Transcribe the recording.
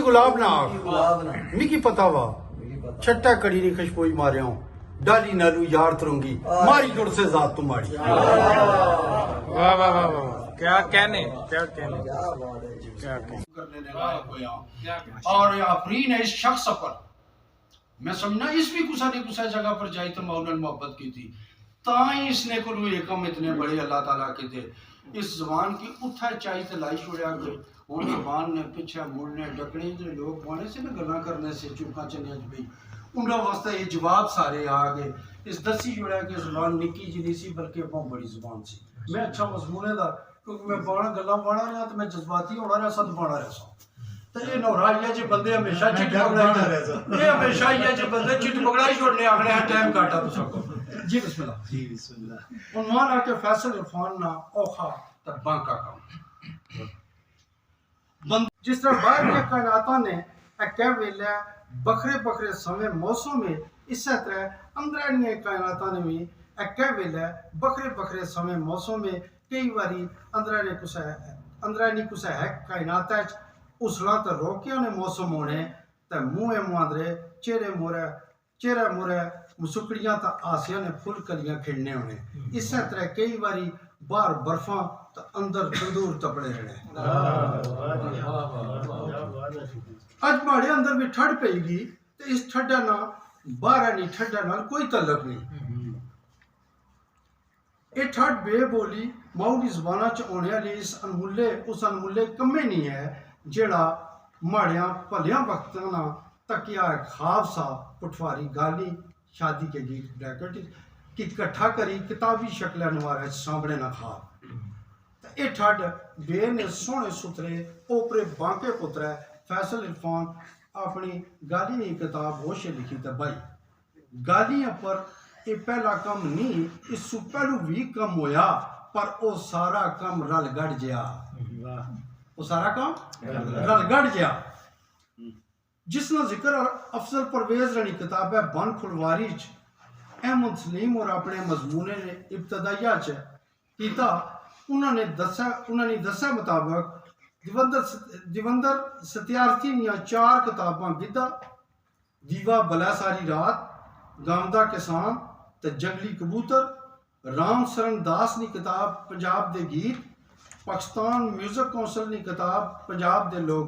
गुलाब ना आख मिकी पता वा छट्टा कड़ी नी खुशबोई मारे डाली नालू यार तरुंगी मारी जुड़ से जात तुम्हारी। वाह वाह वाह वाह, क्या कहने क्या कहने और आफरीन है इस शख्स पर मैं समझना इस भी कुछ जगह पर जाई तो मौलन मोहब्बत की थी ताई इसने को एकम इतने बड़े अल्लाह ताला के थे इस जबान की उठा चाई ते लाई छोड़िया गए उन जबान ने पीछे मुड़ने डकने जो लोग पाने से ना गल्ला करने से चुपका चलिया गई उनका वास्ते ये जवाब सारे आ गए इस दसी जोड़ा कि जबान निक्की जी नहीं सी बल्कि बहुत बड़ी जबान सी मैं अच्छा मजमूने दा क्योंकि मैं बाणा गल्ला बाणा रहा तो मैं जज्बाती होना रहा सद बाणा रहा तो ये नौरा ये जे बंदे हमेशा चिट पकड़ाई ये हमेशा ये जे बंदे चिट पकड़ाई छोड़ने आखने टाइम काटा तो सबको जी बिस्मिल्लाह उन्वान आके फैसल इरफान ना औखा तक बांका काम जिस तरह बाहर के कायनाता ने कह वेला बखरे बखरे समय मौसम में इस तरह अंदरानी कायनाता ने भी कह वेला बखरे बखरे समय मौसम में कई बारी अंदरानी कुछ है कायनात उसला तो रोकिया ने मौसम होने तो मुँह मुआंदरे चेहरे मोरे मुसुकड़ियां तो आसिया ने फुल कलियां खिड़ने होने इस तरह कई बारी बाहर बर्फा तो अंदर तंदूर तपड़े रहने अज माड़े अंदर भी ठंड पेगी तो इस ठंडा ना बाहर नहीं ठंडा नाल कोई तल्लक नहीं ये ठंड बेबोली माउली जबाना च होने वाली उस अनमुल्ले कम्मे नहीं है जेड़ा माड़िया भलिया वक्तां तकिया खाब सा पटवारी गाली शादी के गीत ब्रैकेट कि इकट्ठा करी किताबी शक्ल नवारा सामने ना खा ये ठंड बे ने सोहने सुथरे ओपरे बांके पुत्र फैसल इरफान अपनी गाली किताब होश लिखी तो भाई गालियां पर ये पहला कम नहीं इस पहलू भी कम होया पर वो सारा कम रल गड़ गया वो सारा काम रल गड़ गया जिसना जिक्र अफजल परवेज रनी किताब है बन फुलवारी अहमद सलीम और अपने मजमूने ने इब्तदाइया च कीता उन्होंने दसा मुताबिक दिवंदर सत्यार्थी दियां 4 किताबां गिद्दा दीवा बला सारी रात गांवदा किसान ते जंगली कबूतर राम सरन दास नी किताब पंजाब दे गीत पाकिस्तान म्यूजिक कौंसल नी किताब पंजाब दे लोग